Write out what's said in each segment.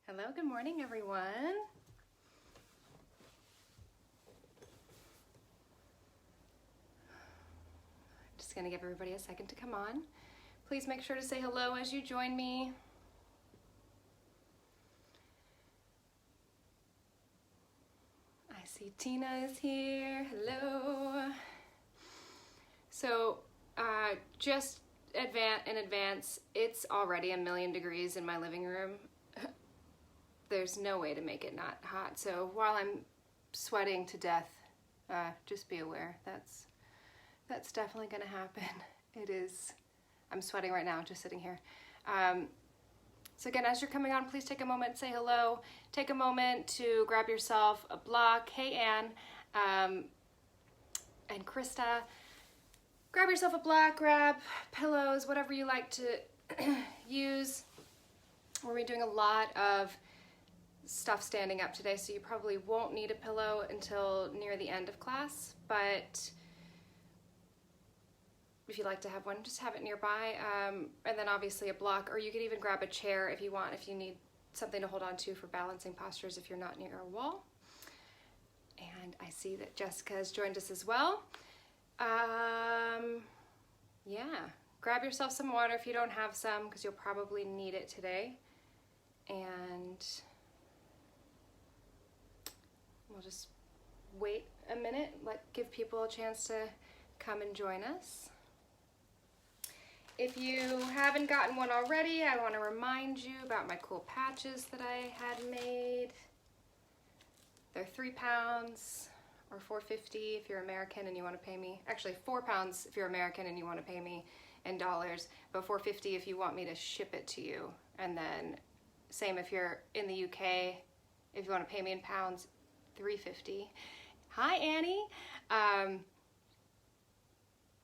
Hello, good morning, everyone. Just gonna give everybody a second to come on. Please make sure to say hello as you join me. I see Tina is here. Hello. So, just in advance, it's already 1,000,000 degrees in my living room. There's no way to make it not hot. So while I'm sweating to death, just be aware that's definitely gonna happen. It is. I'm sweating right now, just sitting here. So again, as you're coming on, please take a moment and say hello. Take a moment to grab yourself a block. Hey, Anne and Krista. Grab yourself a block, grab pillows, whatever you like to use. We're gonna be doing a lot of stuff standing up today, so you probably won't need a pillow until near the end of class, but if you like to have one, just have it nearby, and then obviously a block, or you could even grab a chair if you want, if you need something to hold on to for balancing postures if you're not near a wall. And I see that Jessica has joined us as well. Yeah, grab yourself some water if you don't have some, because you'll probably need it today. And we'll just wait a minute, give people a chance to come and join us. If you haven't gotten one already, I want to remind you about my cool patches that I had made. They're £3 or $4.50 if you're American and you want to pay me. Actually, £4 if you're American and you want to pay me in dollars, but $4.50 if you want me to ship it to you. And then same if you're in the UK, if you want to pay me in pounds, $3.50. Hi, Annie.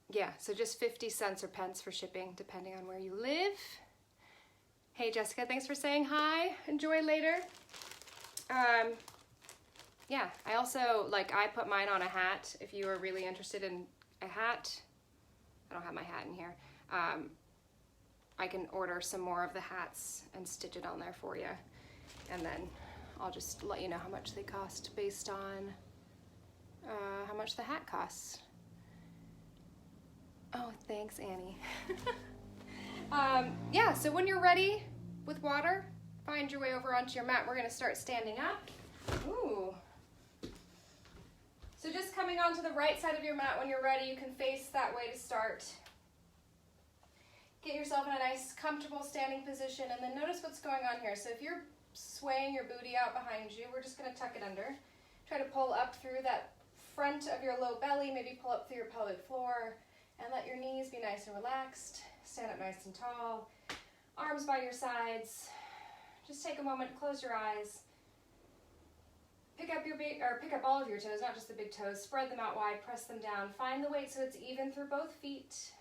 Yeah, so just 50 cents or pence for shipping, depending on where you live. Hey, Jessica, thanks for saying hi. Enjoy later. Yeah, I also, I put mine on a hat. If you are really interested in a hat, I don't have my hat in here. I can order some more of the hats and stitch it on there for you. And then I'll just let you know how much they cost based on how much the hat costs. Oh, thanks, Annie. Yeah, so when you're ready with water, find your way over onto your mat. We're gonna start standing up. Ooh. So just coming onto the right side of your mat when you're ready, you can face that way to start. Get yourself in a nice, comfortable standing position, and then notice what's going on here. So if you're swaying your booty out behind you, we're just gonna tuck it under. Try to pull up through that front of your low belly, maybe pull up through your pelvic floor, and let your knees be nice and relaxed. Stand up nice and tall. Arms by your sides. Just take a moment, close your eyes. Pick up all of your toes, not just the big toes. Spread them out wide, press them down. Find the weight so it's even through both feet.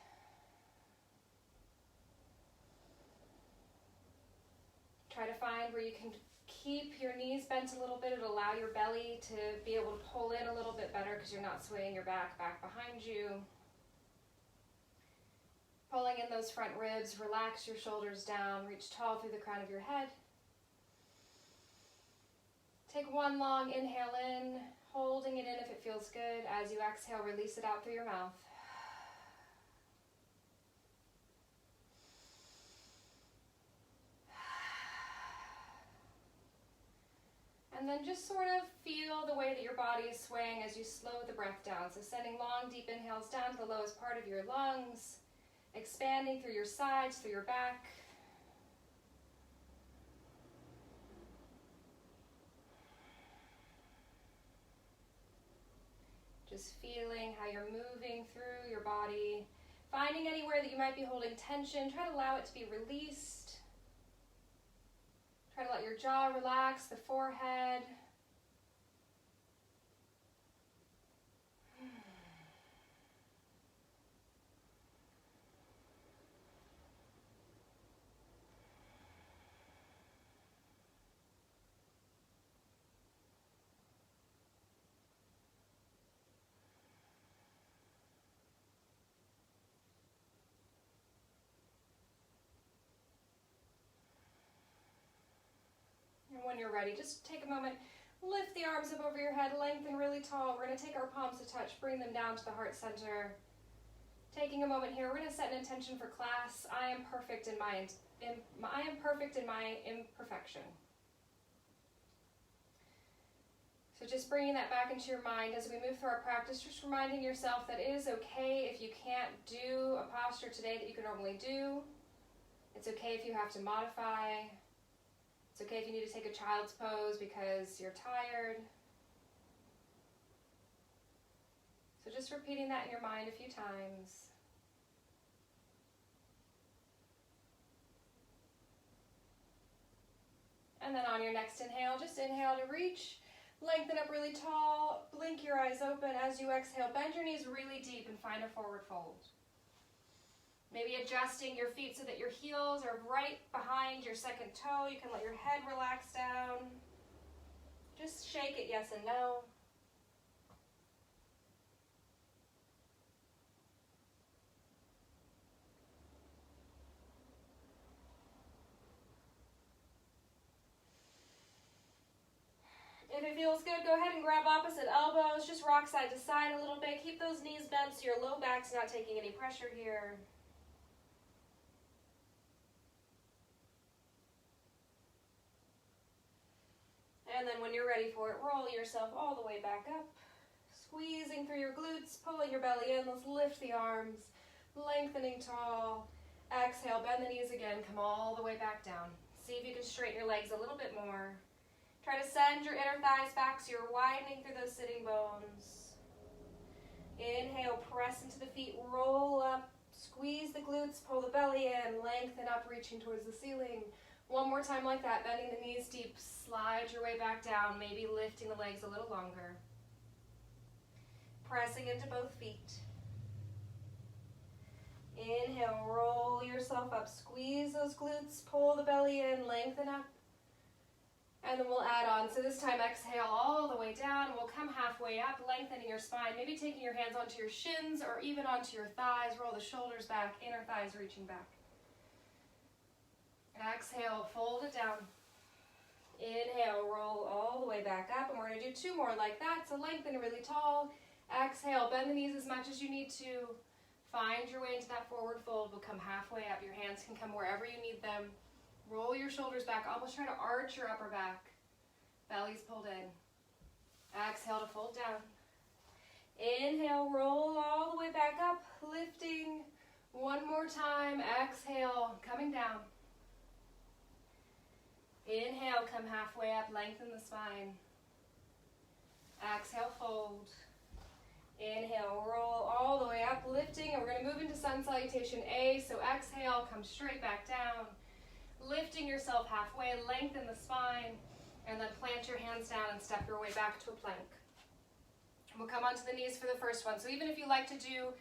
Try to find where you can keep your knees bent a little bit. It'll allow your belly to be able to pull in a little bit better because you're not swaying your back behind you. Pulling in those front ribs, relax your shoulders down, reach tall through the crown of your head. Take one long inhale in, holding it in if it feels good. As you exhale, release it out through your mouth. And then just sort of feel the way that your body is swaying as you slow the breath down. So sending long, deep inhales down to the lowest part of your lungs, expanding through your sides, through your back. Just feeling how you're moving through your body, finding anywhere that you might be holding tension. Try to allow it to be released. Try to let your jaw relax, the forehead. you're ready, just take a moment, lift the arms up over your head, lengthen really tall. We're going to take our palms to touch, bring them down to the heart center. Taking a moment here, we're going to set an intention for class. I am perfect in my imperfection. So just bringing that back into your mind as we move through our practice, just reminding yourself that it is okay if you can't do a posture today that you can normally do. It's okay if you have to modify. It's okay if you need to take a child's pose because you're tired. So just repeating that in your mind a few times. And then on your next inhale, just inhale to reach. Lengthen up really tall, blink your eyes open. As you exhale, bend your knees really deep and find a forward fold. Maybe adjusting your feet so that your heels are right behind your second toe. You can let your head relax down. Just shake it yes and no. If it feels good, go ahead and grab opposite elbows. Just rock side to side a little bit. Keep those knees bent so your low back's not taking any pressure here. And then when you're ready for it, roll yourself all the way back up. Squeezing through your glutes, pulling your belly in. Let's lift the arms, lengthening tall. Exhale, bend the knees again. Come all the way back down. See if you can straighten your legs a little bit more. Try to send your inner thighs back so you're widening through those sitting bones. Inhale, press into the feet, roll up, squeeze the glutes, pull the belly in, lengthen up, reaching towards the ceiling. One more time like that, bending the knees deep, slide your way back down, maybe lifting the legs a little longer. Pressing into both feet. Inhale, roll yourself up, squeeze those glutes, pull the belly in, lengthen up. And then we'll add on. So this time exhale all the way down, and we'll come halfway up, lengthening your spine, maybe taking your hands onto your shins or even onto your thighs. Roll the shoulders back, inner thighs reaching back. Exhale, fold it down. Inhale, roll all the way back up, and we're going to do two more like that. So lengthen really tall. Exhale, bend the knees as much as you need to. Find your way into that forward fold. We'll come halfway up. Your hands can come wherever you need them. Roll your shoulders back, almost try to arch your upper back. Belly's pulled in. Exhale to fold down. Inhale, roll all the way back up, lifting. One more time, exhale, coming down. Inhale, come halfway up, lengthen the spine. Exhale, fold. Inhale, roll all the way up, lifting, and we're going to move into sun salutation A. So exhale, come straight back down. Lifting yourself halfway, lengthen the spine, and then plant your hands down and step your way back to a plank. We'll come onto the knees for the first one. So even if you like to do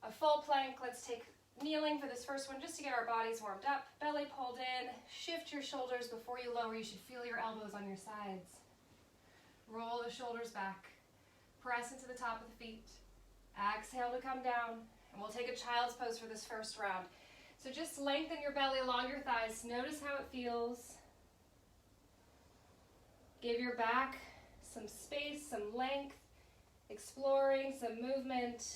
a full plank, let's take kneeling for this first one just to get our bodies warmed up. Belly pulled in, shift your shoulders before you lower. You should feel your elbows on your sides. Roll the shoulders back. Press into the top of the feet. Exhale to come down, and we'll take a child's pose for this first round. So just lengthen your belly along your thighs. Notice how it feels. Give your back some space, some length, exploring some movement.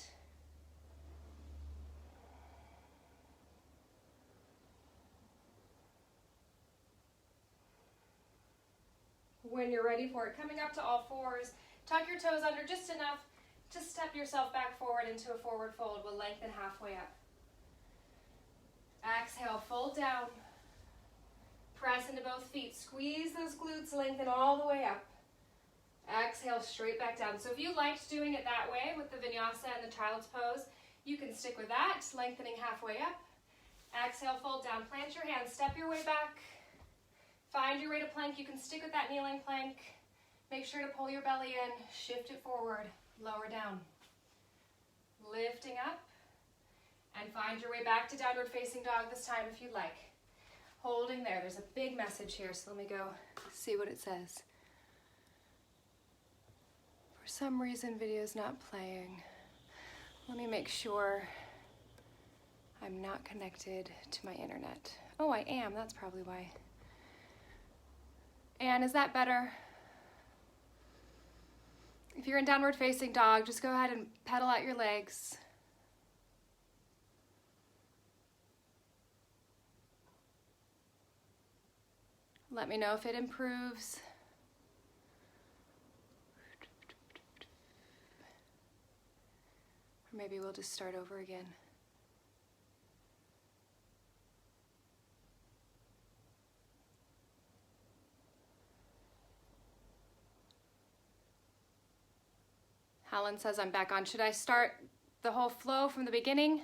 When you're ready for it, coming up to all fours, tuck your toes under just enough to step yourself back forward into a forward fold. We'll lengthen halfway up. Exhale, fold down. Press into both feet. Squeeze those glutes, lengthen all the way up. Exhale, straight back down. So if you liked doing it that way with the vinyasa and the child's pose, you can stick with that, lengthening halfway up. Exhale, fold down. Plant your hands, step your way back. Find your way to plank. You can stick with that kneeling plank. Make sure to pull your belly in, shift it forward, lower down. Lifting up. And find your way back to downward facing dog this time if you'd like. Holding there. There's a big message here, so let me go see what it says. For some reason, video's not playing. Let me make sure I'm not connected to my internet. Oh, I am. That's probably why. And is that better? If you're in downward facing dog, just go ahead and pedal out your legs. Let me know if it improves. Or maybe we'll just start over again. Helen says I'm back on. Should I start the whole flow from the beginning?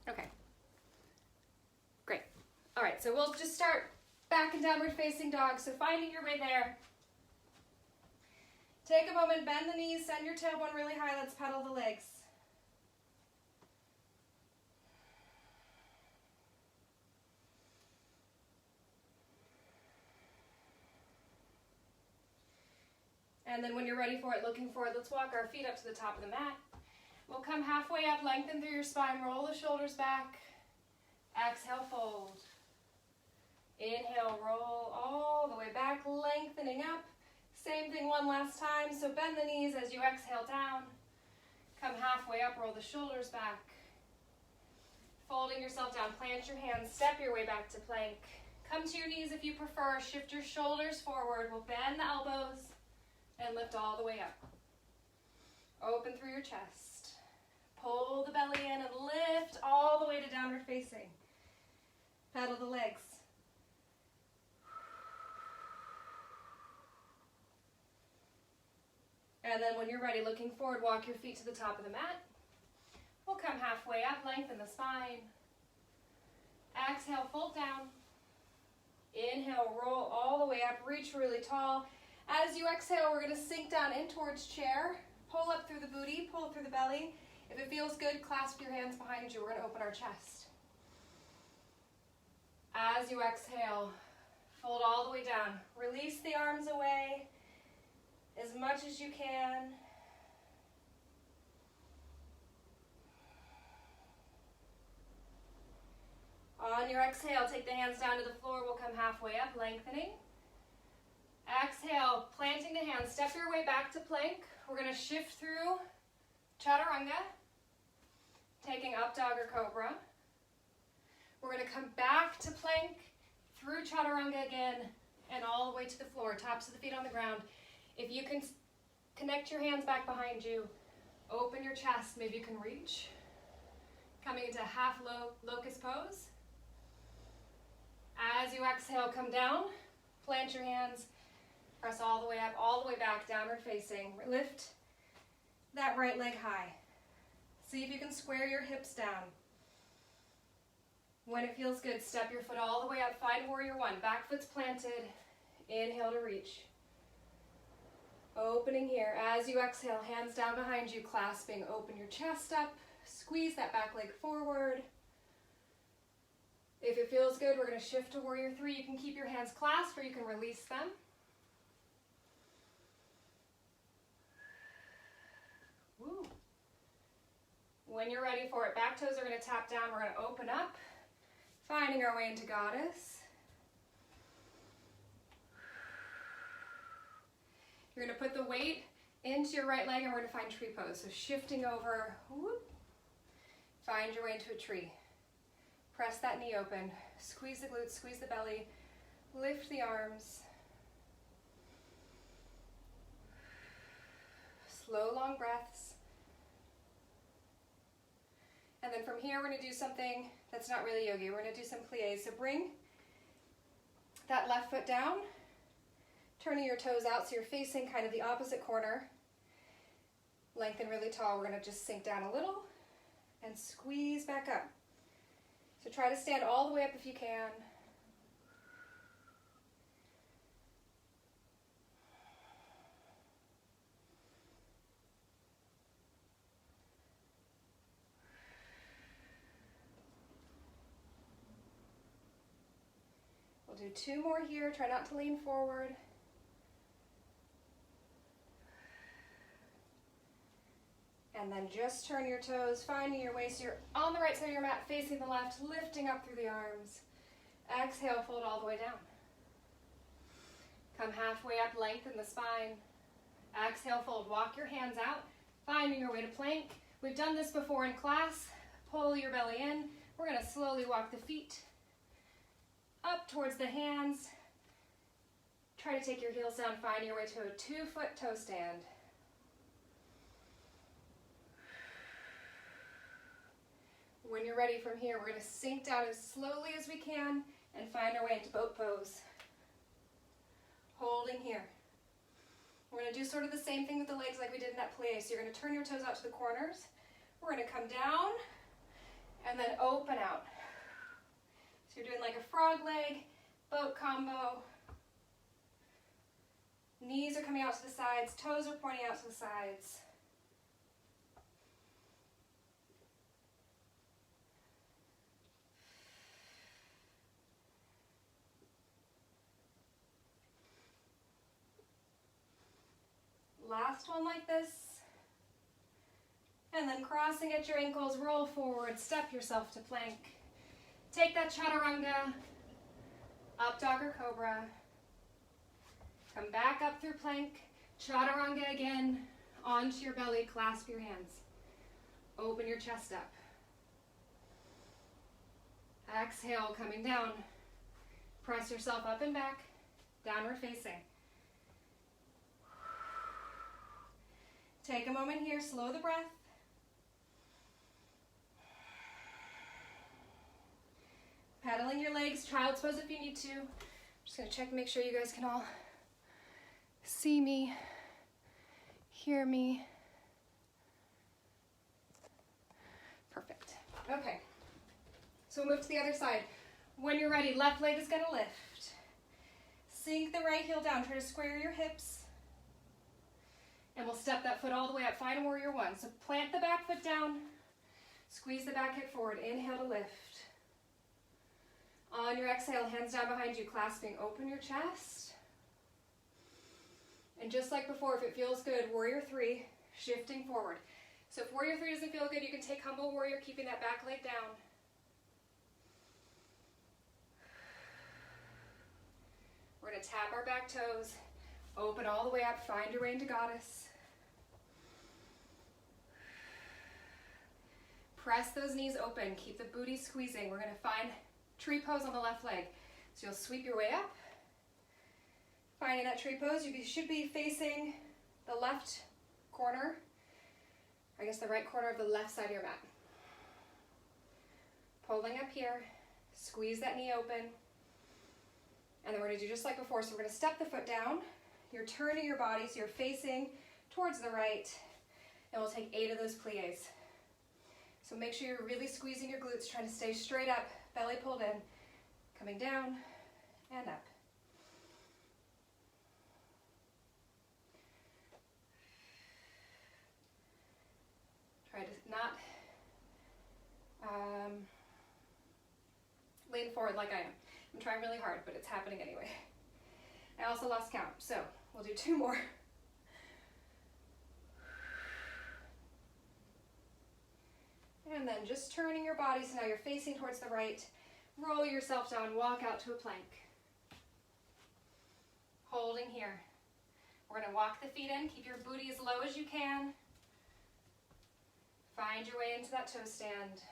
Okay. Great. All right, so we'll just start back in downward facing dog. So finding your way there. Take a moment, bend the knees, send your tailbone really high. Let's pedal the legs. And then when you're ready for it, looking forward, let's walk our feet up to the top of the mat. We'll come halfway up, lengthen through your spine, roll the shoulders back. Exhale, fold. Inhale, roll all the way back, lengthening up. Same thing one last time, so bend the knees as you exhale down. Come halfway up, roll the shoulders back. Folding yourself down, plant your hands, step your way back to plank. Come to your knees if you prefer, shift your shoulders forward. We'll bend the elbows and lift all the way up. Open through your chest. Pull the belly in and lift all the way to downward facing. Pedal the legs. And then when you're ready, looking forward, walk your feet to the top of the mat. We'll come halfway up, lengthen the spine. Exhale, fold down. Inhale, roll all the way up, reach really tall. As you exhale, we're going to sink down in towards chair. Pull up through the booty, pull through the belly. If it feels good, clasp your hands behind you. We're going to open our chest. As you exhale, fold all the way down. Release the arms away as much as you can. On your exhale, take the hands down to the floor. We'll come halfway up, lengthening. Exhale, planting the hands. Step your way back to plank. We're going to shift through chaturanga, taking up dog or cobra. We're going to come back to plank, through chaturanga again, and all the way to the floor, tops of the feet on the ground. If you can connect your hands back behind you, open your chest, maybe you can reach. Coming into half locust pose. As you exhale, come down, plant your hands, press all the way up, all the way back, downward facing. Lift that right leg high. See if you can square your hips down. When it feels good, step your foot all the way up, find warrior one. Back foot's planted, inhale to reach. Opening here. As you exhale, hands down behind you, clasping. Open your chest up, squeeze that back leg forward. If it feels good, we're going to shift to warrior three. You can keep your hands clasped or you can release them. Woo. When you're ready for it, back toes are going to tap down. We're going to open up, finding our way into goddess. You're going to put the weight into your right leg and we're going to find tree pose. So shifting over, whoop, find your way into a tree. Press that knee open, squeeze the glutes, squeeze the belly, lift the arms. Slow, long breaths. And then from here, we're going to do something that's not really yogi. We're going to do some pliés. So bring that left foot down, turning your toes out so you're facing kind of the opposite corner. Lengthen really tall. We're going to just sink down a little and squeeze back up. So try to stand all the way up if you can. We'll do 2 more here. Try not to lean forward. And then just turn your toes, finding your waist. You're on the right side of your mat, facing the left, lifting up through the arms. Exhale, fold all the way down. Come halfway up, lengthen the spine. Exhale, fold, walk your hands out, finding your way to plank. We've done this before in class. Pull your belly in. We're gonna slowly walk the feet up towards the hands. Try to take your heels down, finding your way to a 2-foot toe stand. When you're ready from here, we're going to sink down as slowly as we can and find our way into boat pose. Holding here. We're going to do sort of the same thing with the legs like we did in that plie. So you're going to turn your toes out to the corners. We're going to come down and then open out. So you're doing like a frog leg, boat combo. Knees are coming out to the sides, toes are pointing out to the sides. Last one like this. And then crossing at your ankles, roll forward, step yourself to plank. Take that chaturanga, up dog or cobra. Come back up through plank, chaturanga again, onto your belly, clasp your hands. Open your chest up. Exhale, coming down. Press yourself up and back, downward facing. Take a moment here, slow the breath. Pedaling your legs, child's pose if you need to. I'm just gonna check and make sure you guys can all see me, hear me. Perfect. Okay, so we'll move to the other side. When you're ready, left leg is gonna lift. Sink the right heel down, try to square your hips. And we'll step that foot all the way up, find warrior one. So plant the back foot down, squeeze the back hip forward, inhale to lift. On your exhale, hands down behind you, clasping, open your chest. And just like before, if it feels good, warrior 3, shifting forward. So if warrior 3 doesn't feel good, you can take humble warrior, keeping that back leg down. We're gonna tap our back toes, open all the way up, find your way into goddess. Press those knees open, keep the booty squeezing. We're gonna find tree pose on the left leg. So you'll sweep your way up. Finding that tree pose, you should be facing the left corner, I guess the right corner of the left side of your mat. Pulling up here, squeeze that knee open. And then we're gonna do just like before. So we're gonna step the foot down. You're turning your body so you're facing towards the right. And we'll take 8 of those plies. So make sure you're really squeezing your glutes, trying to stay straight up, belly pulled in, coming down and up. Try to not lean forward like I am. I'm trying really hard, but it's happening anyway. I also lost count, so we'll do 2 more. And then just turning your body, so now you're facing towards the right. Roll yourself down, walk out to a plank. Holding here. We're gonna walk the feet in, keep your booty as low as you can. Find your way into that toe stand.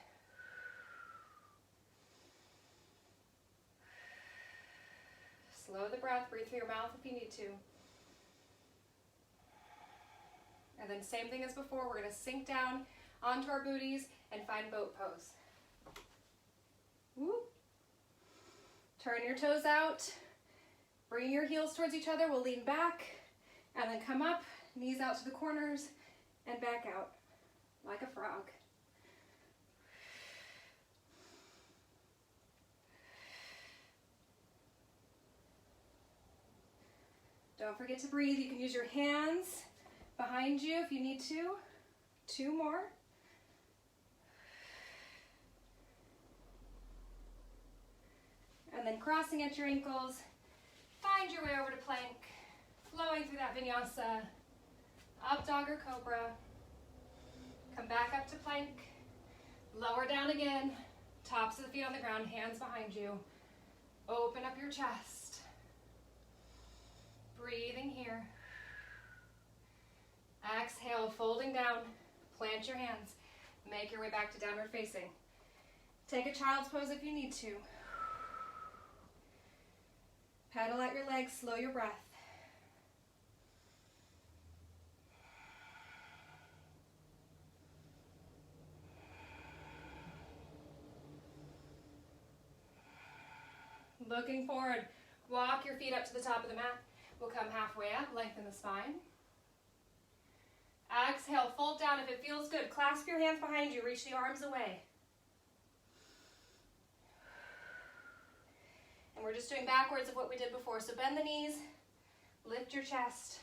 Slow the breath, breathe through your mouth if you need to. And then same thing as before, we're gonna sink down onto our booties and find boat pose. Woo. Turn your toes out, bring your heels towards each other, we'll lean back, and then come up, knees out to the corners, and back out, like a frog. Don't forget to breathe. You can use your hands behind you if you need to. 2 more. And then crossing at your ankles. Find your way over to plank, flowing through that vinyasa. Up dog or cobra. Come back up to plank. Lower down again. Tops of the feet on the ground, hands behind you. Open up your chest. Breathing here. Exhale, folding down. Plant your hands. Make your way back to downward facing. Take a child's pose if you need to. Pedal out your legs, slow your breath. Looking forward, walk your feet up to the top of the mat. We'll come halfway up, lengthen the spine. Exhale, fold down if it feels good. Clasp your hands behind you, reach the arms away. And we're just doing backwards of what we did before. So bend the knees, lift your chest,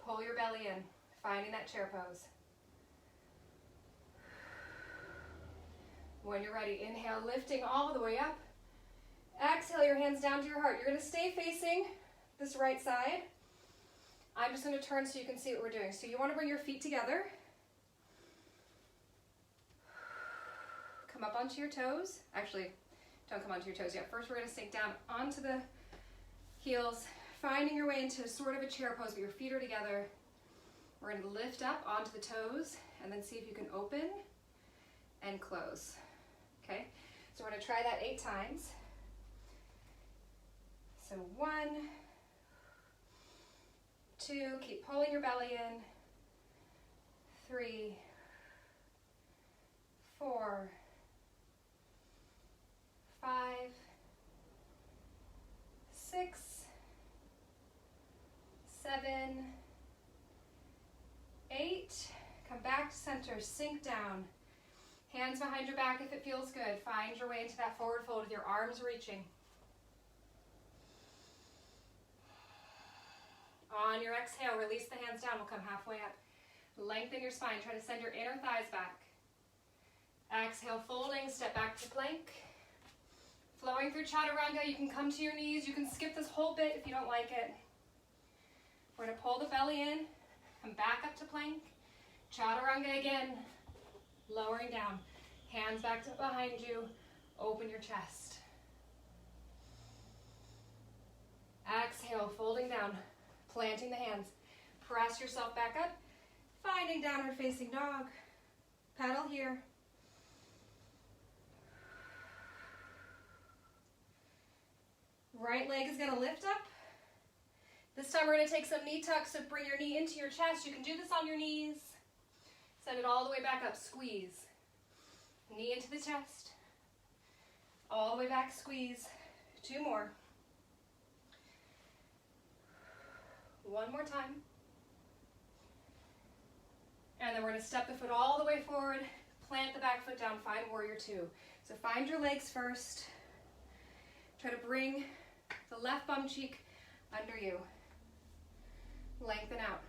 pull your belly in, finding that chair pose. When you're ready, inhale, lifting all the way up. Exhale your hands down to your heart. You're going to stay facing this right side. I'm just going to turn so you can see what we're doing. So you want to bring your feet together. Come up onto your toes. Actually, don't come onto your toes yet. First, we're going to sink down onto the heels, finding your way into sort of a chair pose, but your feet are together. We're going to lift up onto the toes and then see if you can open and close. Okay? So we're going to try that 8 times. So 1, 2, keep pulling your belly in. 3, 4, 5, 6, 7, 8. Come back to center, sink down. Hands behind your back if it feels good. Find your way into that forward fold with your arms reaching. On your exhale, release the hands down. We'll come halfway up. Lengthen your spine. Try to send your inner thighs back. Exhale, folding. Step back to plank. Flowing through chaturanga. You can come to your knees. You can skip this whole bit if you don't like it. We're going to pull the belly in. Come back up to plank. Chaturanga again. Lowering down. Hands back to behind you. Open your chest. Exhale, folding down. Planting the hands. Press yourself back up. Finding downward facing dog. Paddle here. Right leg is going to lift up. This time we're going to take some knee tucks, so bring your knee into your chest. You can do this on your knees. Send it all the way back up. Squeeze. Knee into the chest. All the way back. Squeeze. 2 more. 1 more time. And then we're going to step the foot all the way forward, plant the back foot down, find warrior 2. So find your legs first. Try to bring the left bum cheek under you. Lengthen out.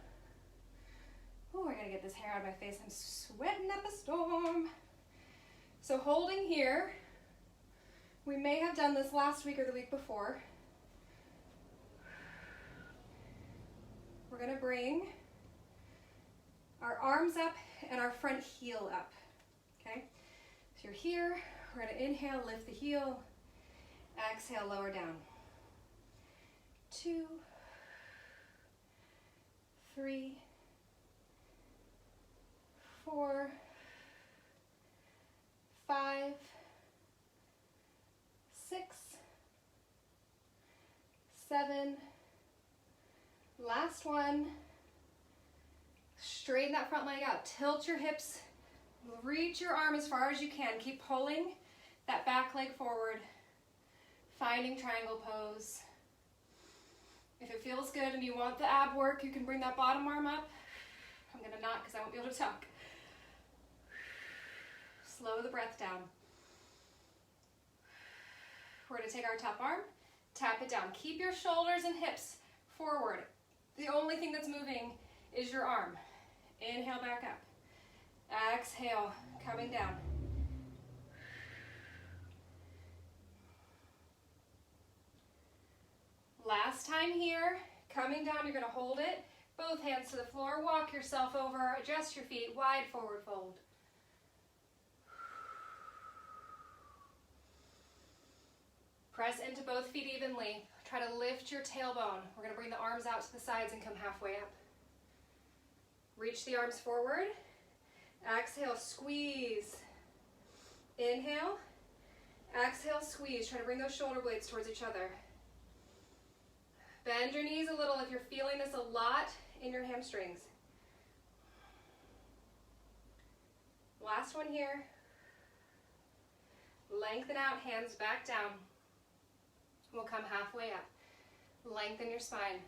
Oh, I gotta get this hair out of my face. I'm sweating up a storm. So holding here, we may have done this last week or the week before. We're going to bring our arms up and our front heel up, okay? So you're here, we're going to inhale, lift the heel, exhale, lower down. 2, 3, 4, 5, 6, 7, last one. Straighten that front leg out. Tilt your hips. Reach your arm as far as you can. Keep pulling that back leg forward. Finding triangle pose. If it feels good and you want the ab work, you can bring that bottom arm up. I'm going to not because I won't be able to tuck. Slow the breath down. We're going to take our top arm, tap it down. Keep your shoulders and hips forward. The only thing that's moving is your arm. Inhale back up. Exhale, coming down. Last time here, coming down, you're going to hold it. Both hands to the floor, walk yourself over, adjust your feet, wide forward fold. Press into both feet evenly. Try to lift your tailbone. We're going to bring the arms out to the sides and come halfway up. Reach the arms forward. Exhale, squeeze. Inhale. Exhale, squeeze. Try to bring those shoulder blades towards each other. Bend your knees a little if you're feeling this a lot in your hamstrings. Last one here. Lengthen out, hands back down. We'll come halfway up. Lengthen your spine.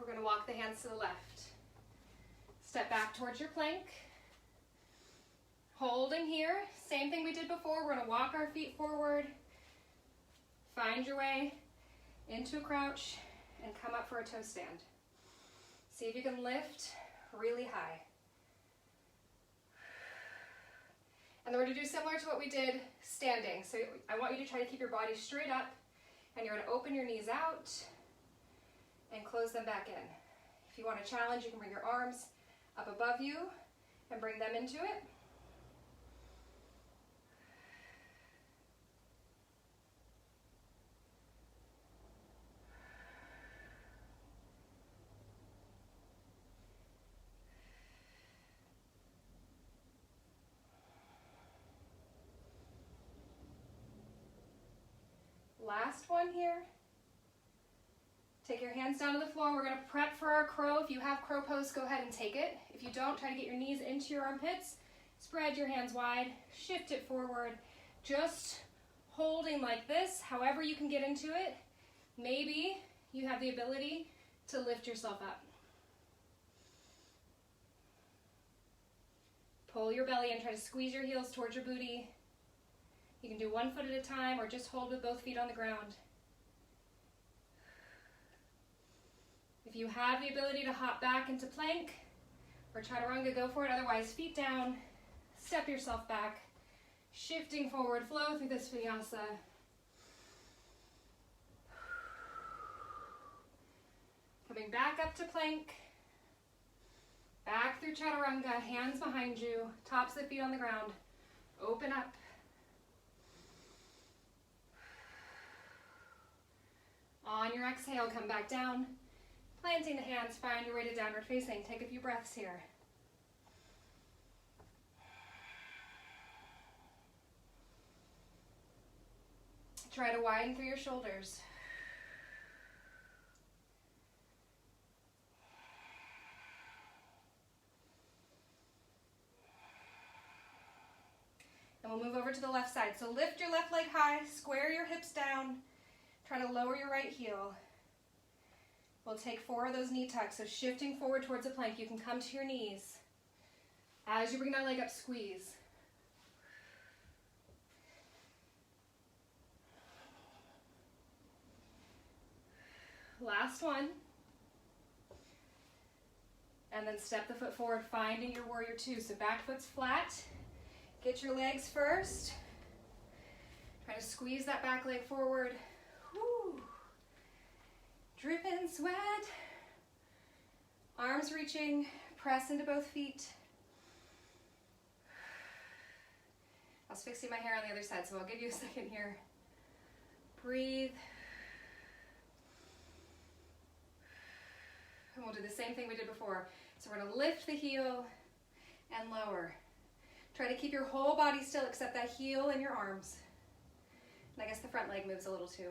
We're going to walk the hands to the left. Step back towards your plank. Holding here. Same thing we did before. We're going to walk our feet forward. Find your way into a crouch and come up for a toe stand. See if you can lift really high. And then we're going to do similar to what we did standing. So I want you to try to keep your body straight up, and you're going to open your knees out and close them back in. If you want a challenge, you can bring your arms up above you and bring them into it. Last one here. Take your hands down to the floor. We're going to prep for our crow. If you have crow pose, go ahead and take it. If you don't, try to get your knees into your armpits. Spread your hands wide. Shift it forward. Just holding like this, however you can get into it. Maybe you have the ability to lift yourself up. Pull your belly in. Try to squeeze your heels towards your booty. You can do one foot at a time or just hold with both feet on the ground. If you have the ability to hop back into plank or chaturanga, go for it. Otherwise, feet down, step yourself back, shifting forward, flow through this vinyasa. Coming back up to plank, back through chaturanga, hands behind you, tops of the feet on the ground. Open up. On your exhale, come back down. Planting the hands, find your way to downward facing. Take a few breaths here. Try to widen through your shoulders. And we'll move over to the left side. So lift your left leg high, square your hips down. Try to lower your right heel. We'll take 4 of those knee tucks. So shifting forward towards a plank, you can come to your knees. As you bring that leg up, squeeze. Last one. And then step the foot forward, finding your warrior 2. So back foot's flat. Get your legs first. Try to squeeze that back leg forward. Woo. Dripping sweat. Arms reaching, press into both feet. I was fixing my hair on the other side, so I'll give you a second here. Breathe. And we'll do the same thing we did before. So we're going to lift the heel and lower. Try to keep your whole body still except that heel and your arms. And I guess the front leg moves a little too.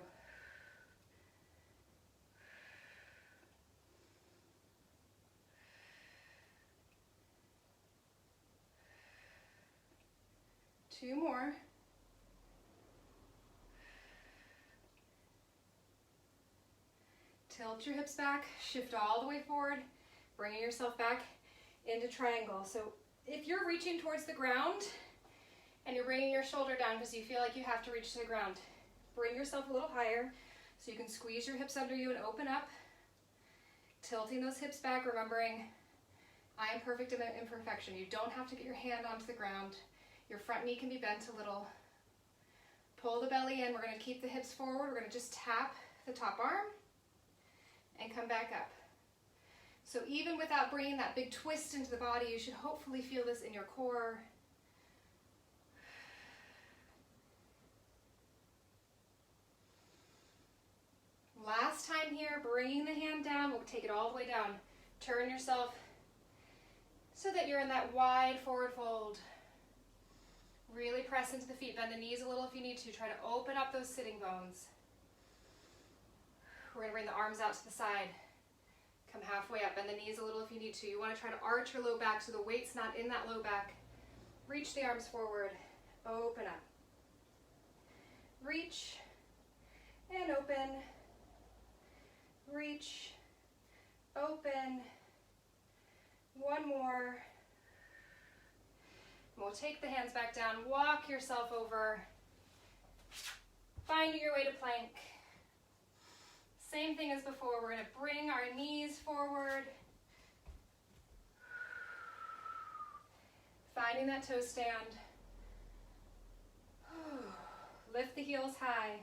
Two more. Tilt your hips back, shift all the way forward, bringing yourself back into triangle. So if you're reaching towards the ground and you're bringing your shoulder down because you feel like you have to reach to the ground, bring yourself a little higher so you can squeeze your hips under you and open up. Tilting those hips back, remembering I am perfect in the imperfection. You don't have to get your hand onto the ground. Your front knee can be bent a little. Pull the belly in. We're going to keep the hips forward. We're going to just tap the top arm and come back up. So even without bringing that big twist into the body, you should hopefully feel this in your core. Last time here, bringing the hand down, we'll take it all the way down. Turn yourself so that you're in that wide forward fold. Really press into the feet, bend the knees a little if you need to. Try to open up those sitting bones. We're going to bring the arms out to the side. Come halfway up, bend the knees a little if you need to. You want to try to arch your low back so the weight's not in that low back. Reach the arms forward, open up. Reach and open. Reach, open. One more. We'll take the hands back down, walk yourself over, finding your way to plank. Same thing as before, we're going to bring our knees forward, finding that toe stand. Lift the heels high.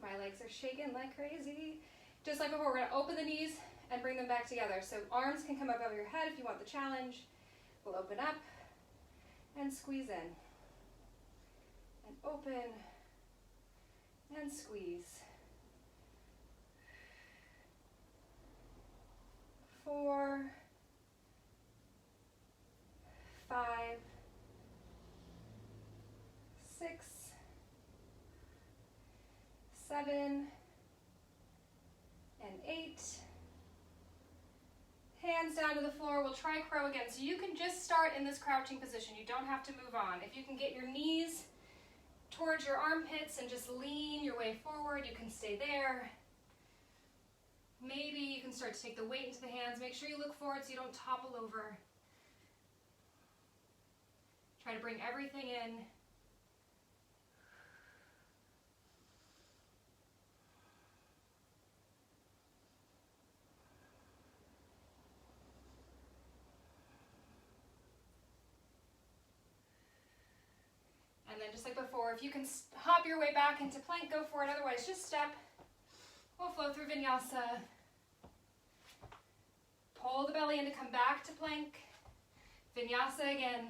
My legs are shaking like crazy. Just like before, we're going to open the knees and bring them back together. So arms can come up over your head if you want the challenge. We'll open up and squeeze in. And open and squeeze. 4, 5, 6, 7, and 8. Hands down to the floor. We'll try crow again. So you can just start in this crouching position. You don't have to move on. If you can get your knees towards your armpits and just lean your way forward, you can stay there. Maybe you can start to take the weight into the hands. Make sure you look forward so you don't topple over. Try to bring everything in. And then just like before, if you can hop your way back into plank, go for it. Otherwise, just step. We'll flow through vinyasa. Pull the belly in to come back to plank. Vinyasa again.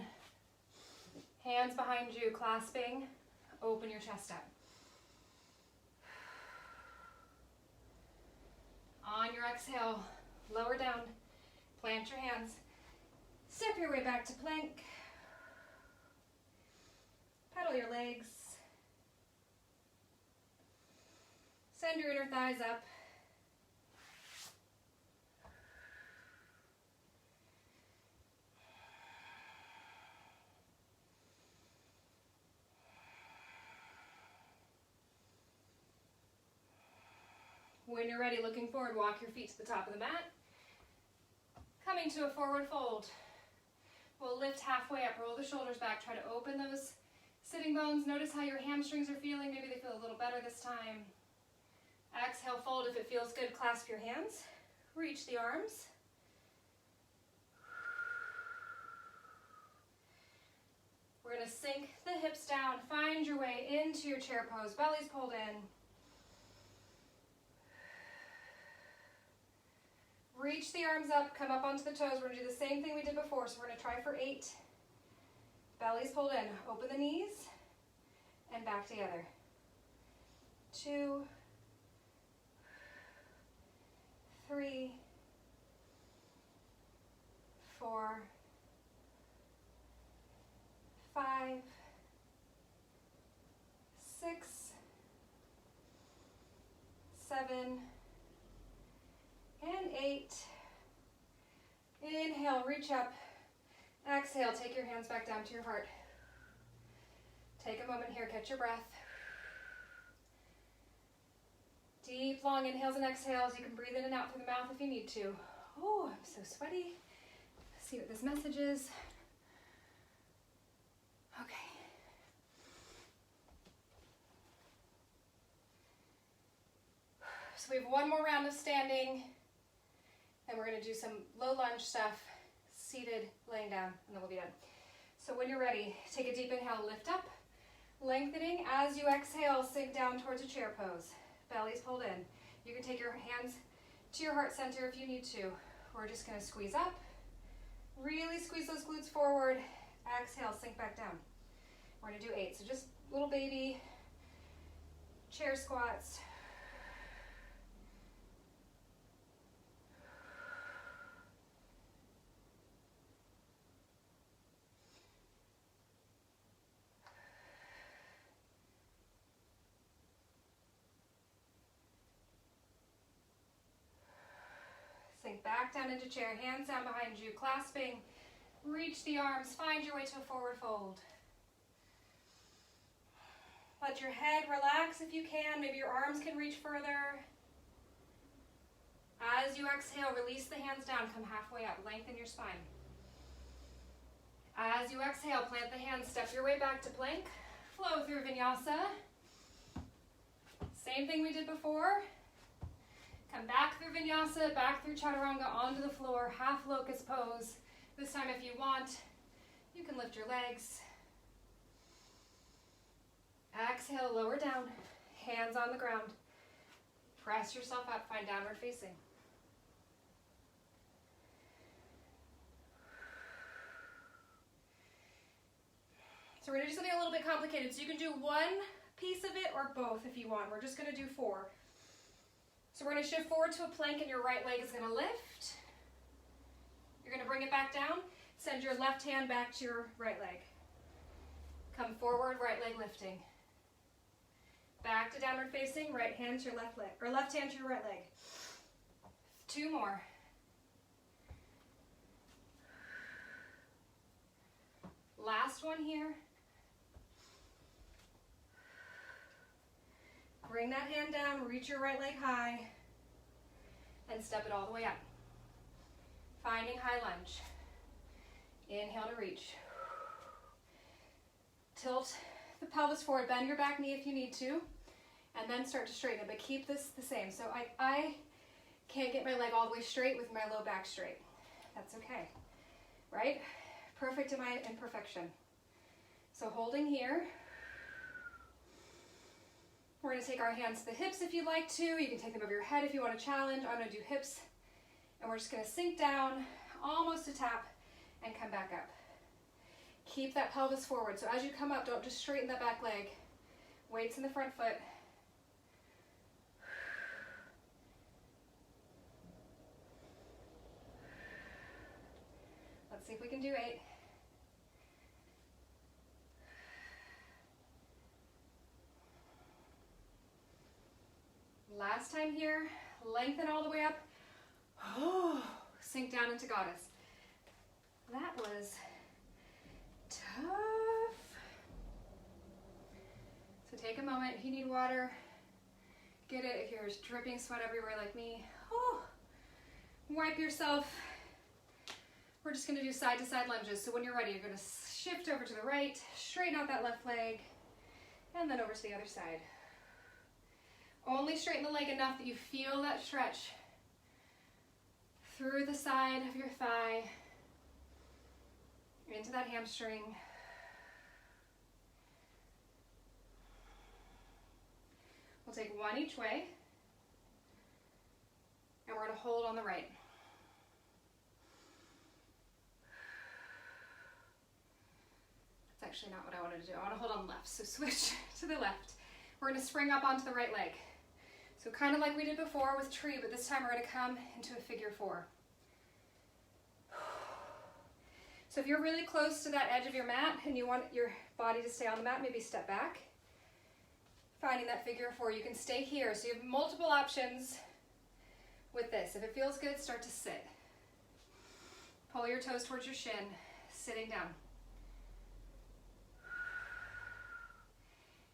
Hands behind you, clasping. Open your chest up. On your exhale, lower down. Plant your hands. Step your way back to plank. Pedal your legs. Send your inner thighs up. When you're ready, looking forward, walk your feet to the top of the mat. Coming to a forward fold. We'll lift halfway up, roll the shoulders back, try to open those sitting bones. Notice how your hamstrings are feeling. Maybe they feel a little better this time. Exhale, fold. If it feels good, clasp your hands. Reach the arms. We're going to sink the hips down. Find your way into your chair pose. Belly's pulled in. Reach the arms up. Come up onto the toes. We're going to do the same thing we did before. So we're going to try for 8. Belly's pulled in. Open the knees and back together. 2, 3, 4, 5, 6, 7, and 8. Inhale, reach up. Exhale, take your hands back down to your heart. Take a moment here, catch your breath. Deep, long inhales and exhales. You can breathe in and out through the mouth if you need to. Oh, I'm so sweaty. Let's see what this message is. Okay. So we have one more round of standing. Then we're going to do some low lunge stuff, seated, laying down, and then we'll be done. So when you're ready, take a deep inhale, lift up, Lengthening as you exhale, sink down towards a chair pose. Belly's pulled in. You can take your hands to your heart center if you need to. We're just gonna squeeze up. Really squeeze those glutes forward. Exhale, sink back down. We're gonna do 8. So just little baby chair squats. Sink back down into chair, hands down behind you, clasping. Reach the arms, find your way to a forward fold. Let your head relax if you can. Maybe your arms can reach further. As you exhale, release the hands down, come halfway up, lengthen your spine. As you exhale, plant the hands, step your way back to plank, flow through vinyasa. Same thing we did before. Come back through vinyasa, back through chaturanga, onto the floor, half locust pose. This time if you want, you can lift your legs. Exhale, lower down, hands on the ground. Press yourself up, find downward facing. So we're just gonna get a little bit complicated. So you can do one piece of it or both if you want. We're just gonna do 4. So we're gonna shift forward to a plank and your right leg is gonna lift. You're gonna bring it back down. Send your left hand back to your right leg. Come forward, right leg lifting. Back to downward facing, right hand to your left leg, or left hand to your right leg. 2 more. Last one here. Bring that hand down, reach your right leg high, and step it all the way up. Finding high lunge. Inhale to reach. Tilt the pelvis forward, bend your back knee if you need to, and then start to straighten it, but keep this the same. So I can't get my leg all the way straight with my low back straight. That's okay, right? Perfect in my imperfection. So holding here. We're gonna take our hands to the hips if you'd like to. You can take them over your head if you want to challenge. I'm gonna do hips, and we're just gonna sink down, almost a tap, and come back up. Keep that pelvis forward. So as you come up, don't just straighten that back leg. Weights in the front foot. Let's see if we can do 8. Last time here, lengthen all the way up. Oh, sink down into goddess. That was tough. So take a moment. If you need water, get it. If you're dripping sweat everywhere like me, oh, wipe yourself. We're just gonna do side to side lunges. So when you're ready, you're gonna shift over to the right, straighten out that left leg, and then over to the other side. Only straighten the leg enough that you feel that stretch through the side of your thigh, into that hamstring. We'll take one each way, and we're going to hold on the right. That's actually not what I wanted to do. I want to hold on the left, so switch to the left. We're going to spring up onto the right leg. So kind of like we did before with tree, but this time we're going to come into a figure 4. So if you're really close to that edge of your mat and you want your body to stay on the mat, maybe step back. Finding that figure 4, you can stay here. So you have multiple options with this. If it feels good, start to sit. Pull your toes towards your shin, sitting down.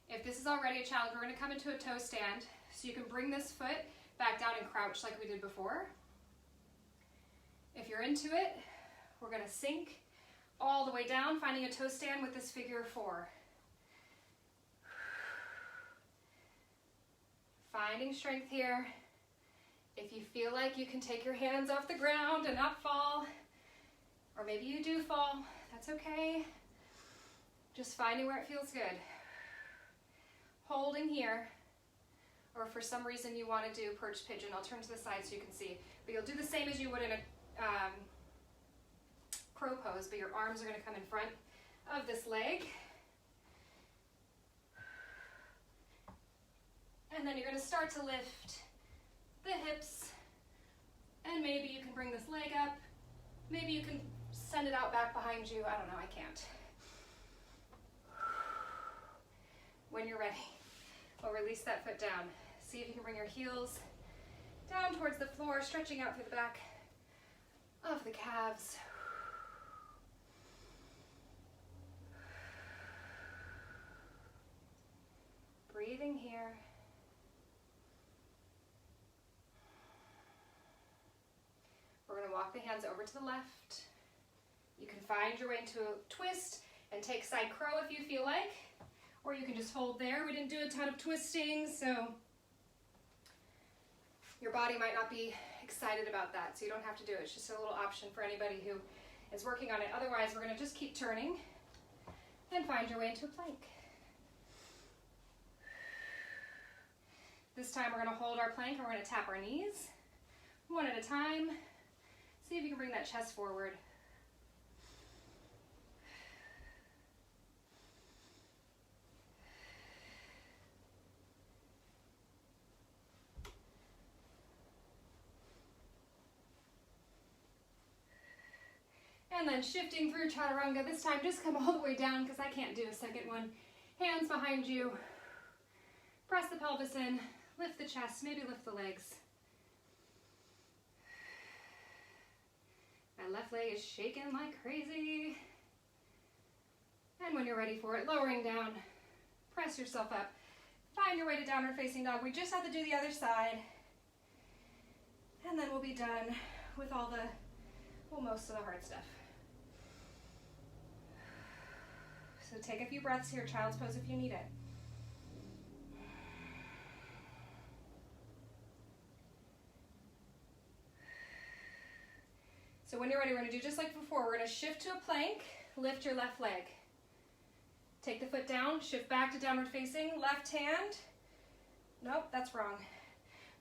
If this is already a challenge, we're going to come into a toe stand. So you can bring this foot back down and crouch like we did before. If you're into it, we're going to sink all the way down, finding a toe stand with this figure 4. Finding strength here. If you feel like you can take your hands off the ground and not fall, or maybe you do fall, that's okay. Just finding where it feels good. holding here, or for some reason you want to do perched pigeon, I'll turn to the side so you can see. But you'll do the same as you would in a crow pose, but your arms are going to come in front of this leg. And then you're going to start to lift the hips, and maybe you can bring this leg up. Maybe you can send it out back behind you. I don't know, I can't. When you're ready, we'll release that foot down. See if you can bring your heels down towards the floor, stretching out through the back of the calves. Breathing here. We're going to walk the hands over to the left. You can find your way into a twist and take side crow if you feel like, or you can just hold there. We didn't do a ton of twisting, so your body might not be excited about that, so you don't have to do it. It's just a little option for anybody who is working on it. Otherwise, we're going to just keep turning and find your way into a plank. This time we're going to hold our plank and we're going to tap our knees one at a time. See if you can bring that chest forward. And then shifting through chaturanga. This time just come all the way down because I can't do a second one. Hands behind you. Press the pelvis in. Lift the chest. Maybe lift the legs. My left leg is shaking like crazy. And when you're ready for it, lowering down. Press yourself up. Find your way to downward facing dog. We just have to do the other side. And then we'll be done with all the, well, most of the hard stuff. So take a few breaths here, child's pose if you need it. So when you're ready, we're going to do just like before. We're going to shift to a plank, lift your left leg. Take the foot down, shift back to downward facing, left hand. Nope, that's wrong.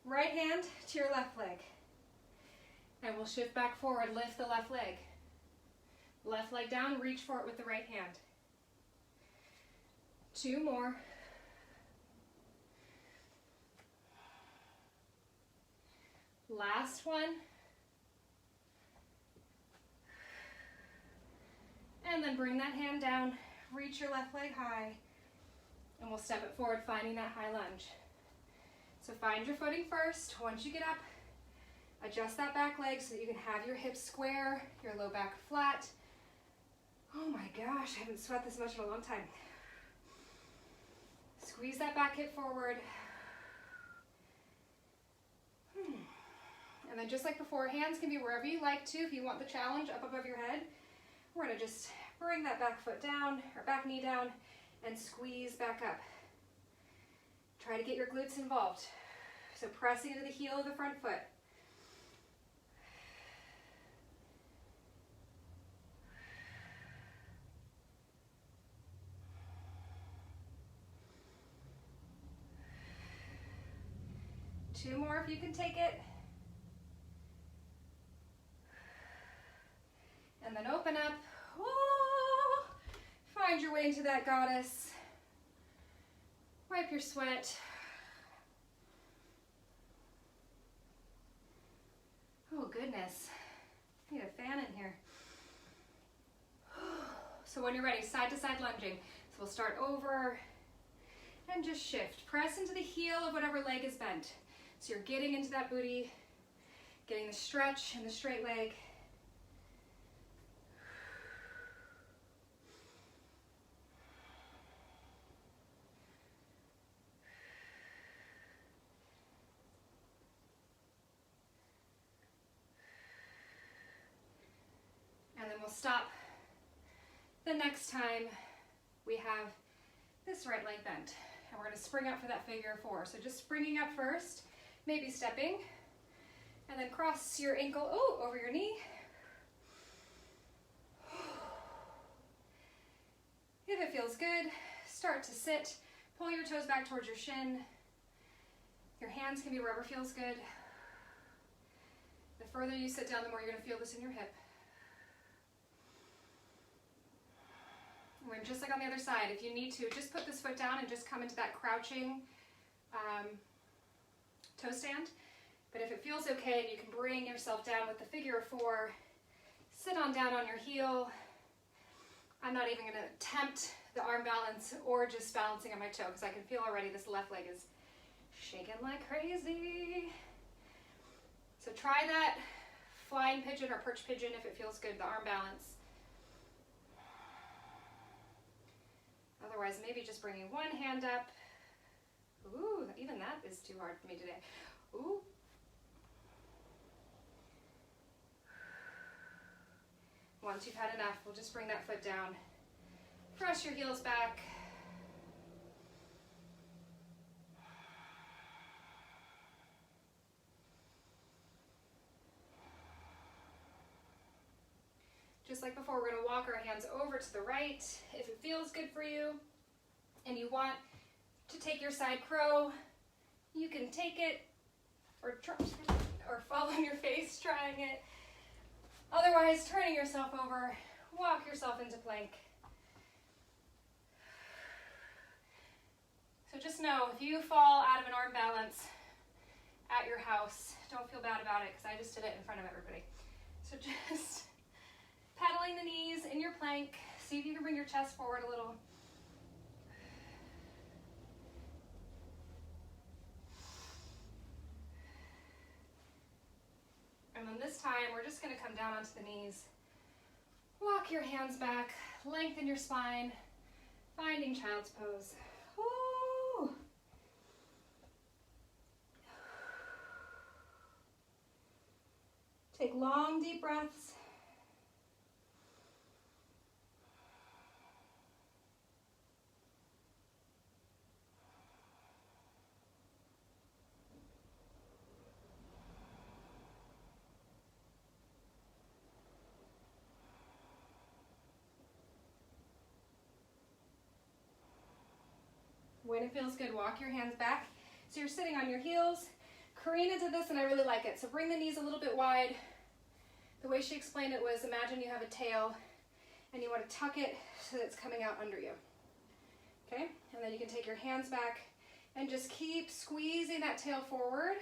Right hand to your left leg. And we'll shift back forward, lift the left leg. Left leg down, reach for it with the right hand. 2 more. Last one. And then bring that hand down, reach your left leg high, and we'll step it forward, finding that high lunge. So find your footing first. Once you get up, adjust that back leg so that you can have your hips square, your low back flat. Oh my gosh, I haven't sweat this much in a long time. Squeeze that back hip forward. And then just like before, hands can be wherever you like to. If you want the challenge, up above your head. We're going to just bring that back foot down, or back knee down, and squeeze back up. Try to get your glutes involved. So pressing into the heel of the front foot. Two more if you can take it. And then open up. Oh, find your way into that goddess. Wipe your sweat. Oh goodness, I need a fan in here. So when you're ready, side to side lunging. So we'll start over and just shift. Press into the heel of whatever leg is bent. So you're getting into that booty, getting the stretch in the straight leg. And then we'll stop the next time we have this right leg bent. And we're going to spring up for that figure 4. So just springing up first, maybe stepping, and then cross your ankle over your knee. If it feels good, start to sit. Pull your toes back towards your shin. Your hands can be wherever feels good. The further you sit down, the more you're going to feel this in your hip. And just like on the other side, if you need to, just put this foot down and just come into that crouching toe stand. But if it feels okay and you can bring yourself down with the figure of four, sit on down on your heel. I'm not even going to attempt the arm balance or just balancing on my toe because I can feel already this left leg is shaking like crazy. So try that flying pigeon or perch pigeon if it feels good, the arm balance. Otherwise, maybe just bringing one hand up. Ooh, even that is too hard for me today. Ooh. Once you've had enough, we'll just bring that foot down. Press your heels back. Just like before, we're going to walk our hands over to the right. If it feels good for you and you want to take your side crow, you can take it or fall on your face trying it. Otherwise, turning yourself over, walk yourself into plank. So just know, if you fall out of an arm balance at your house, don't feel bad about it because I just did it in front of everybody. So just pedaling the knees in your plank. See if you can bring your chest forward a little. And then this time, we're just going to come down onto the knees. Walk your hands back, lengthen your spine, finding child's pose. Woo! Take long, deep breaths. When it feels good, walk your hands back. So you're sitting on your heels. Karina did this and I really like it. So bring the knees a little bit wide. The way she explained it was, imagine you have a tail and you want to tuck it so that it's coming out under you. Okay? And then you can take your hands back and just keep squeezing that tail forward.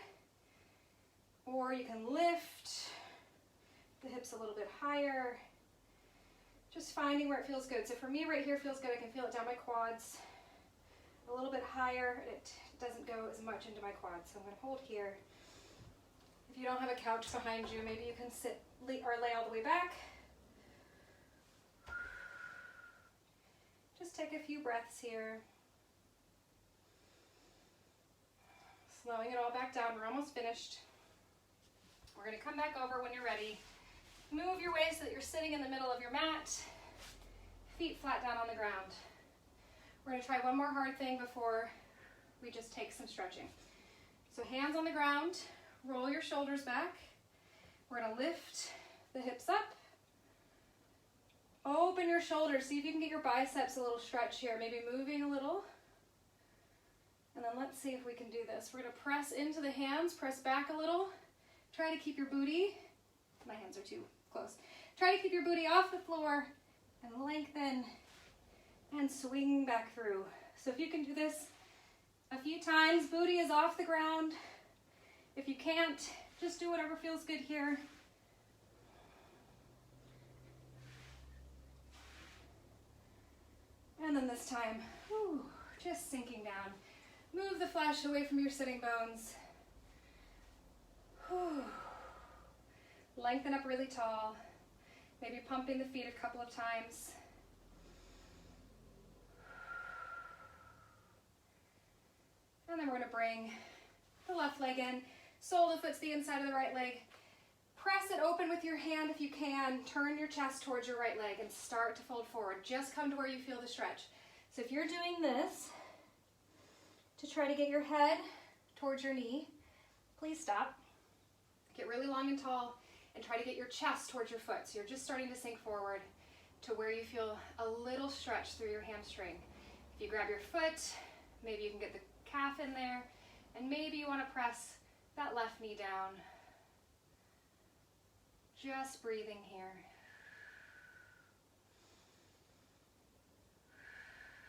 Or you can lift the hips a little bit higher. Just finding where it feels good. So for me right here feels good. I can feel it down my quads. A little bit higher, it doesn't go as much into my quads. So I'm going to hold here. If you don't have a couch behind you, maybe you can sit or lay all the way back. Just take a few breaths here. Slowing it all back down. We're almost finished. We're going to come back over when you're ready. Move your way so that you're sitting in the middle of your mat. Feet flat down on the ground. We're going to try one more hard thing before we just take some stretching. So hands on the ground, roll your shoulders back. We're going to lift the hips up. Open your shoulders. See if you can get your biceps a little stretch here, maybe moving a little. And then let's see if we can do this. We're going to press into the hands, press back a little. Try to keep your booty, my hands are too close. Try to keep your booty off the floor and lengthen and swing back through. So if you can do this a few times, booty is off the ground. If you can't, just do whatever feels good here. And then this time, just sinking down. Move the flesh away from your sitting bones. Lengthen up really tall. Maybe pumping the feet a couple of times. And then we're going to bring the left leg in. Sole of the foot to the inside of the right leg. Press it open with your hand if you can. Turn your chest towards your right leg and start to fold forward. Just come to where you feel the stretch. So if you're doing this to try to get your head towards your knee, please stop. Get really long and tall and try to get your chest towards your foot. So you're just starting to sink forward to where you feel a little stretch through your hamstring. If you grab your foot, Maybe you can get the calf in there, and maybe you want to press that left knee down. Just breathing here.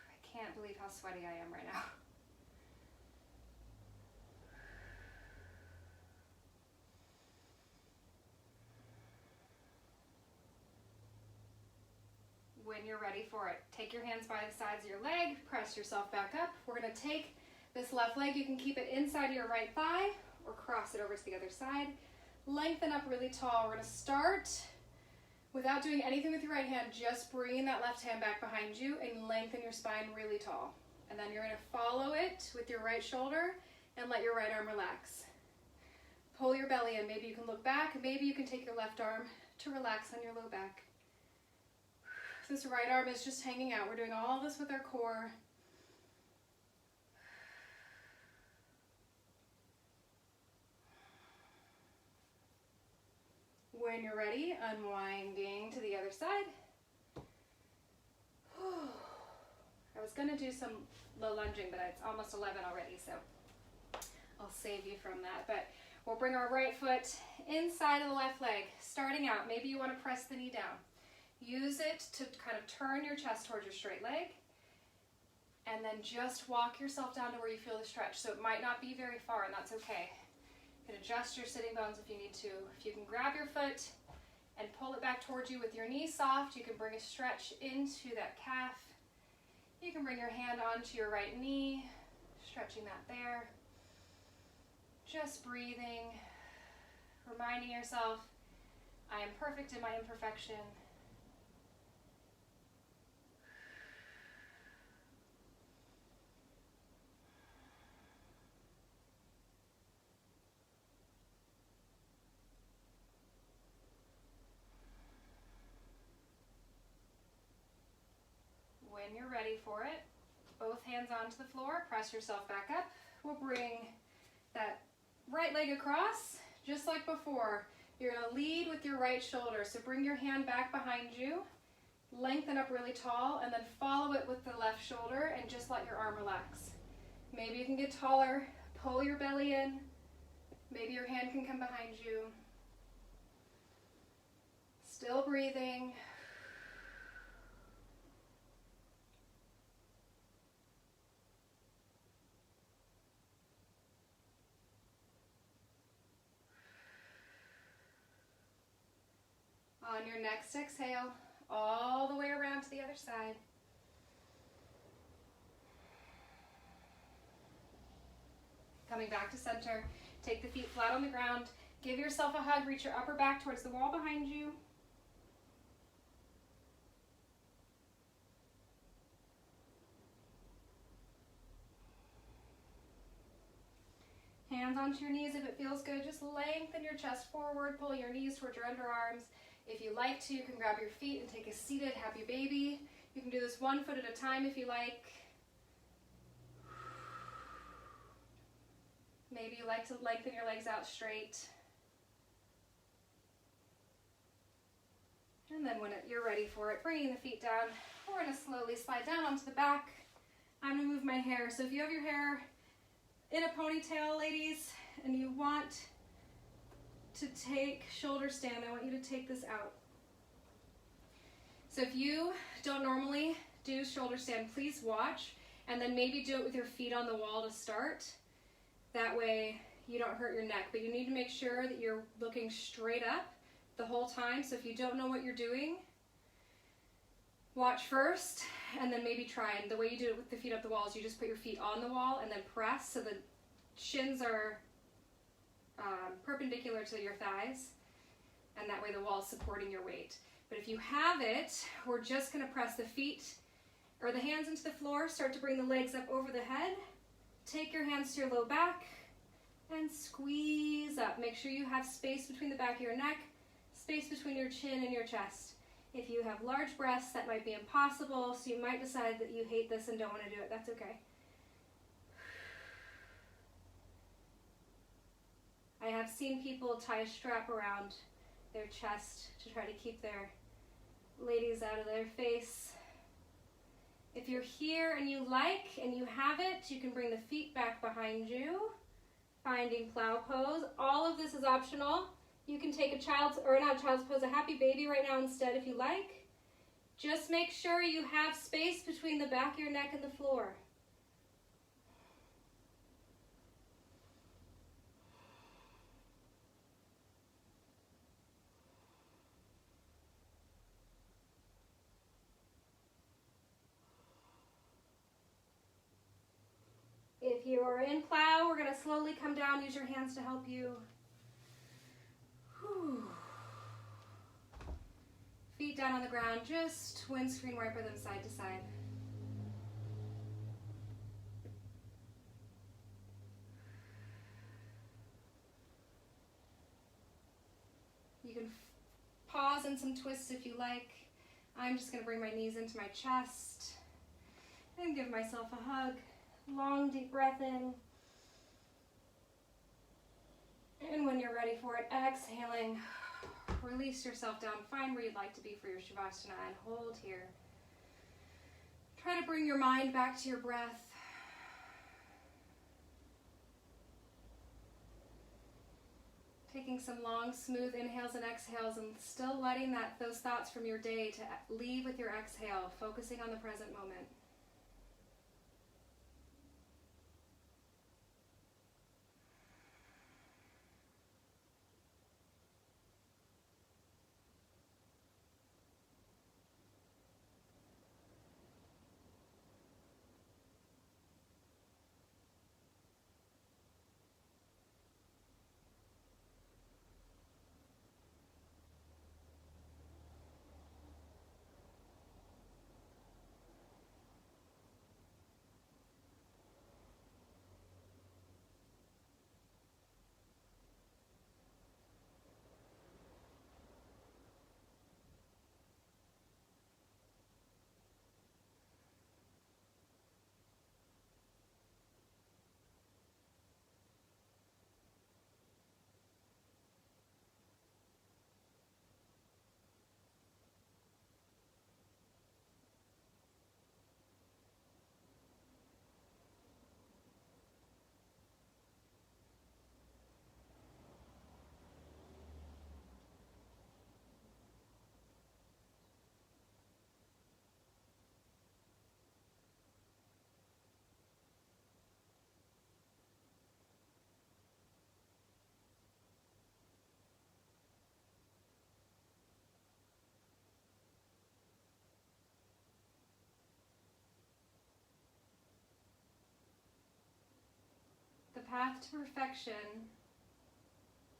I can't believe how sweaty I am right now. When you're ready for it, take your hands by the sides of your leg, press yourself back up. We're going to take this left leg, you can keep it inside of your right thigh or cross it over to the other side. Lengthen up really tall. We're going to start without doing anything with your right hand, just bringing that left hand back behind you and lengthen your spine really tall. And then you're going to follow it with your right shoulder and let your right arm relax. Pull your belly in. Maybe you can look back. Maybe you can take your left arm to relax on your low back. This right arm is just hanging out. We're doing all this with our core. When you're ready, unwinding to the other side. I was going to do some low lunging, but it's almost 11 already, so I'll save you from that. But we'll bring our right foot inside of the left leg. Starting out, maybe you want to press the knee down. Use it to kind of turn your chest towards your straight leg, and then just walk yourself down to where you feel the stretch. So it might not be very far, and that's okay. You can adjust your sitting bones if you need to. If you can grab your foot and pull it back towards you with your knee soft, you can bring a stretch into that calf. You can bring your hand onto your right knee, stretching that there. Just breathing, reminding yourself, I am perfect in my imperfection. When you're ready for it, both hands onto the floor, press yourself back up. We'll bring that right leg across, just like before. You're going to lead with your right shoulder, so bring your hand back behind you, lengthen up really tall, and then follow it with the left shoulder and just let your arm relax. Maybe you can get taller, pull your belly in, maybe your hand can come behind you. Still breathing. On your next exhale, all the way around to the other side. Coming back to center, take the feet flat on the ground, give yourself a hug, reach your upper back towards the wall behind you. Hands onto your knees if it feels good. Just lengthen your chest forward, pull your knees towards your underarms. If you like to, you can grab your feet and take a seated happy baby. You can do this one foot at a time if you like. Maybe you like to lengthen your legs out straight. And then when you're ready for it, bringing the feet down, we're going to slowly slide down onto the back. I'm going to move my hair. So if you have your hair in a ponytail, ladies, and you want to take shoulder stand, I want you to take this out. So if you don't normally do shoulder stand, please watch, and then maybe do it with your feet on the wall to start. That way you don't hurt your neck, but you need to make sure that you're looking straight up the whole time. So if you don't know what you're doing, watch first, and then maybe try. And the way you do it with the feet up the wall is you just put your feet on the wall and then press so the shins are perpendicular to your thighs, and that way the wall is supporting your weight. But if you have it, we're just going to press the feet or the hands into the floor, start to bring the legs up over the head, take your hands to your low back, and squeeze up. Make sure you have space between the back of your neck, space between your chin and your chest. If you have large breasts, that might be impossible, so you might decide that you hate this and don't want to do it. That's okay. I have seen people tie a strap around their chest to try to keep their ladies out of their face. If you're here and you like and you have it, you can bring the feet back behind you, finding plow pose. All of this is optional. You can take a a happy baby right now instead if you like. Just make sure you have space between the back of your neck and the floor. If you are in plow, we're going to slowly come down. Use your hands to help you. Whew. Feet down on the ground. Just windscreen wiper them side to side. You can pause in some twists if you like. I'm just going to bring my knees into my chest and give myself a hug. Long, deep breath in. And when you're ready for it, exhaling, release yourself down. Find where you'd like to be for your Shavasana and hold here. Try to bring your mind back to your breath. Taking some long, smooth inhales and exhales and still letting those thoughts from your day to leave with your exhale, focusing on the present moment. The path to perfection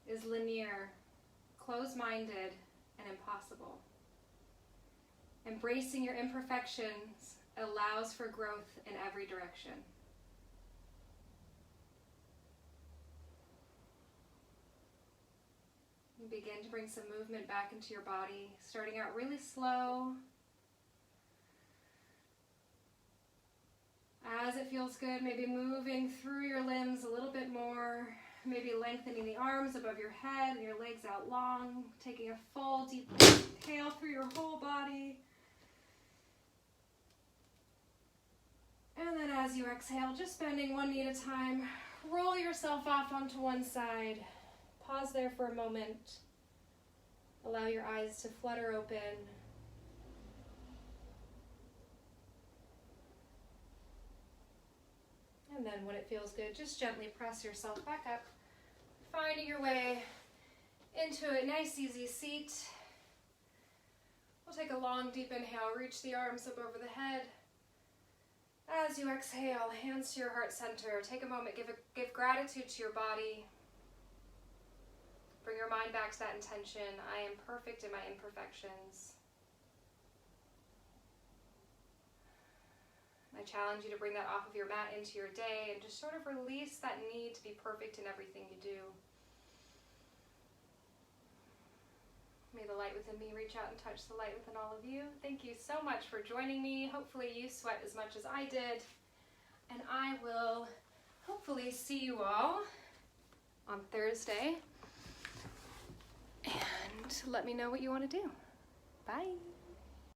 is linear, closed-minded, and impossible. Embracing your imperfections allows for growth in every direction. You begin to bring some movement back into your body, starting out really slow. As it feels good, maybe moving through your limbs a little bit more, maybe lengthening the arms above your head and your legs out long, taking a full deep inhale through your whole body. And then as you exhale, just bending one knee at a time, roll yourself off onto one side. Pause there for a moment. Allow your eyes to flutter open. And then when it feels good, just gently press yourself back up, finding your way into a nice easy seat. We'll take a long deep inhale, reach the arms up over the head. As you exhale, hands to your heart center. Take a moment, give gratitude to your body. Bring your mind back to that intention. I am perfect in my imperfections. I challenge you to bring that off of your mat into your day and just sort of release that need to be perfect in everything you do. May the light within me reach out and touch the light within all of you. Thank you so much for joining me. Hopefully you sweat as much as I did. And I will hopefully see you all on Thursday. And let me know what you want to do. Bye.